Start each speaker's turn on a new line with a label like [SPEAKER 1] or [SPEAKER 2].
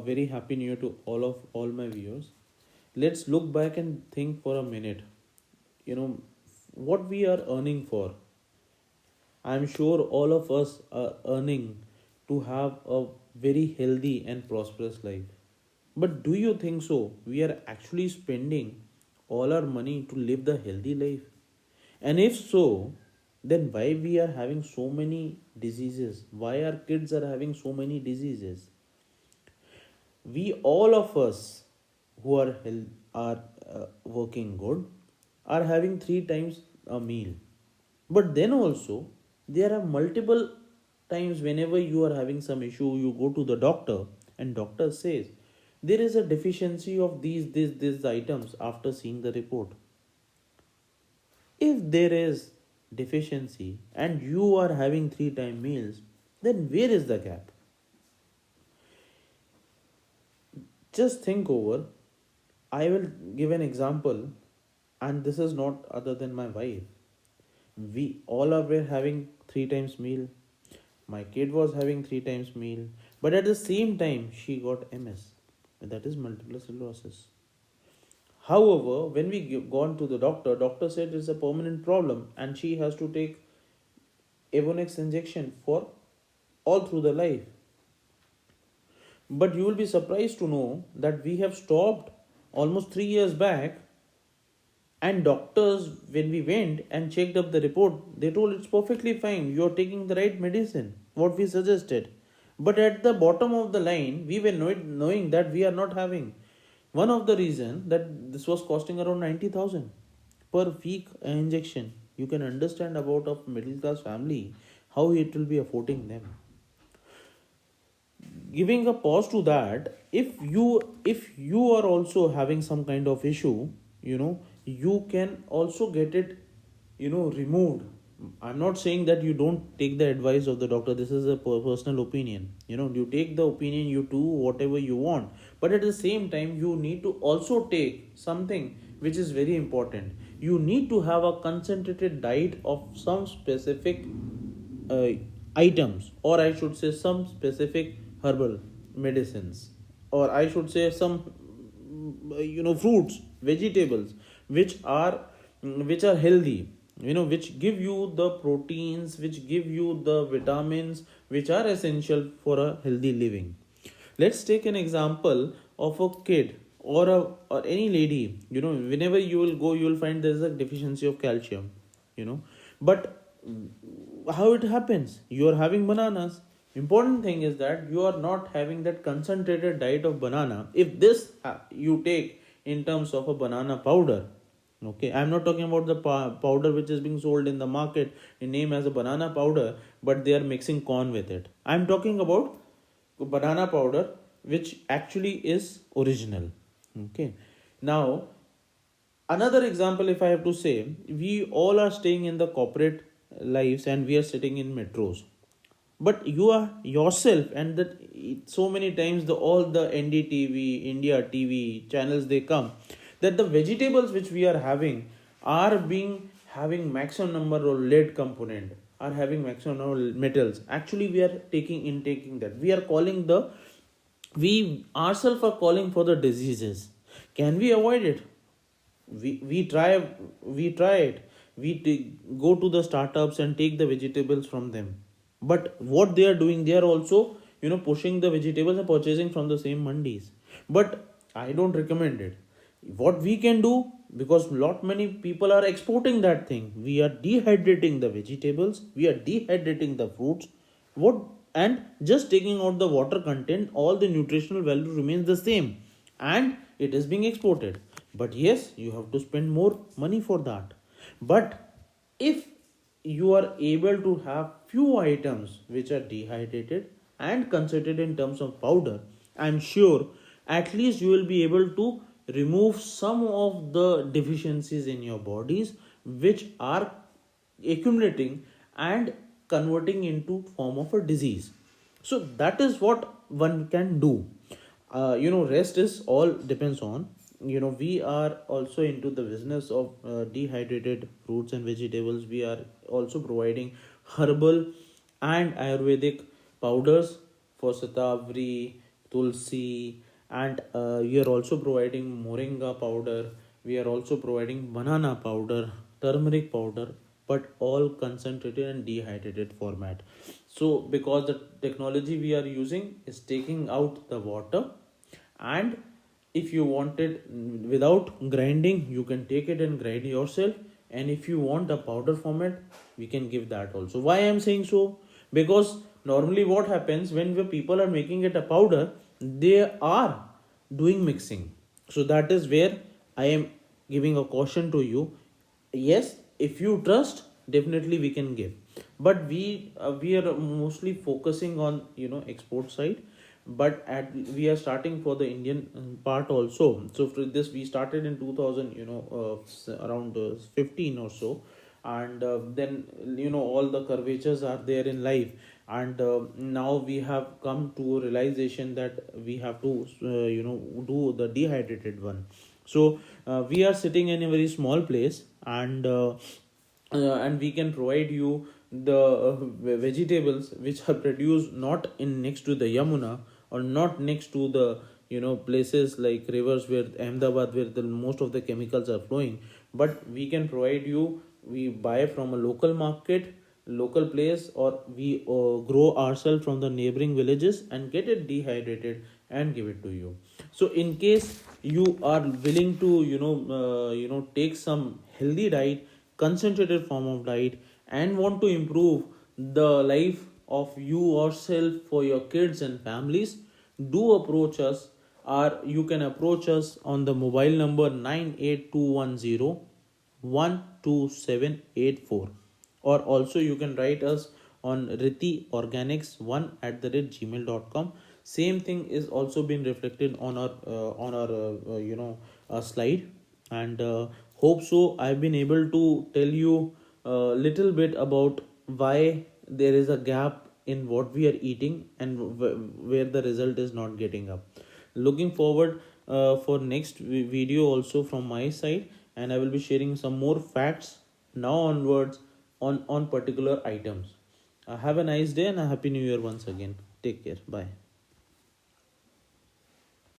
[SPEAKER 1] Very happy new year to all my viewers. Let's look back and think for a minute. You know what we are earning for. I'm sure all of us are earning to have a very healthy and prosperous life. But do you think so? We are actually spending all our money to live the healthy life? And if so, then why we are having so many diseases? Why our kids are having so many diseases? We all of us who are working good are having three times a meal, but then also there are multiple times whenever you are having some issue you go to the doctor and doctor says there is a deficiency of these items. After seeing the report, if there is deficiency and you are having three time meals, then where is the gap? Just think over. I will give an example, and this is not other than my wife. We all are were having three times meal. My kid was having three times meal, but at the same time she got MS, that is multiple sclerosis. However, when we gone to the doctor, doctor said it's a permanent problem, and she has to take Avonex injection for all through the life. But you will be surprised to know that we have stopped almost 3 years back. And doctors, when we went and checked up the report, they told it's perfectly fine. You're taking the right medicine, what we suggested. But at the bottom of the line, we were knowing that we are not having. One of the reason that this was costing around 90,000 per week injection. You can understand about a middle class family how it will be affording them. Giving a pause to that, if you are also having some kind of issue, you can also get it removed. I'm not saying that you don't take the advice of the doctor. This is a personal opinion. You take the opinion, you do whatever you want, but at the same time you need to also take something which is very important. You need to have a concentrated diet of some specific uh, items, or I should say some specific herbal medicines, or I should say some fruits, vegetables, which are healthy, which give you the proteins, which give you the vitamins, which are essential for a healthy living. Let's take an example of a kid, or any lady. Whenever you will go, you will find there is a deficiency of calcium. But how it happens? You are having bananas. Important thing is that you are not having that concentrated diet of banana. If this you take in terms of a banana powder, okay, I'm not talking about the powder which is being sold in the market in name as a banana powder, but they are mixing corn with it. I'm talking about banana powder which actually is original. Okay, now another example, if I have to say, we all are staying in the corporate lives and we are sitting in metros, but you are yourself, and that so many times all the NDTV, India TV channels, they come that the vegetables which we are having are being having maximum number of lead component, are having maximum number of metals. Actually we are taking that, we are calling the, we ourselves are calling for the diseases. Can we avoid it? We try it. Go to the startups and take the vegetables from them. But what they are doing, they are also pushing the vegetables and purchasing from the same mandis. But I don't recommend it. What we can do, because lot many people are exporting that thing, we are dehydrating the vegetables, we are dehydrating the fruits. What? And just taking out the water content, all the nutritional value remains the same, and it is being exported. But yes, you have to spend more money for that. But if you are able to have few items which are dehydrated and considered in terms of powder, I'm sure at least you will be able to remove some of the deficiencies in your bodies which are accumulating and converting into form of a disease. So that is what one can do. Rest is all depends on, we are also into the business of dehydrated fruits and vegetables. We are also providing herbal and ayurvedic powders for Shatavari, tulsi, and we are also providing moringa powder. We are also providing banana powder, turmeric powder, but all concentrated and dehydrated format. So because the technology we are using is taking out the water, and if you want it without grinding, you can take it and grind yourself, and if you want a powder format, we can give that also. Why I am saying so? Because normally what happens when the people are making it a powder, they are doing mixing. So that is where I am giving a caution to you. Yes, if you trust, definitely we can give, but we are mostly focusing on export side, but at we are starting for the Indian part also. So for this we started in 2000, around 15 or so, and then all the curvatures are there in life, and now we have come to a realization that we have to do the dehydrated one. So we are sitting in a very small place, and we can provide you the vegetables which are produced not in next to the Yamuna, or not next to the places like rivers where Ahmedabad, where the most of the chemicals are flowing, but we can provide you. We buy from a local market, local place, or we grow ourselves from the neighboring villages and get it dehydrated and give it to you. So in case you are willing to take some healthy diet, concentrated form of diet, and want to improve the life of you yourself, for your kids and families, do approach us. Or you can approach us on the mobile number 98210 12784, or also you can write us on ritiorganics1 @ gmail.com. Same thing is also been reflected on our slide. And hope so I've been able to tell you a little bit about why there is a gap in what we are eating, and where the result is not getting up. Looking forward for next video also from my side, and I will be sharing some more facts now onwards on particular items. Have a nice day and a happy new year once again. Take care. Bye.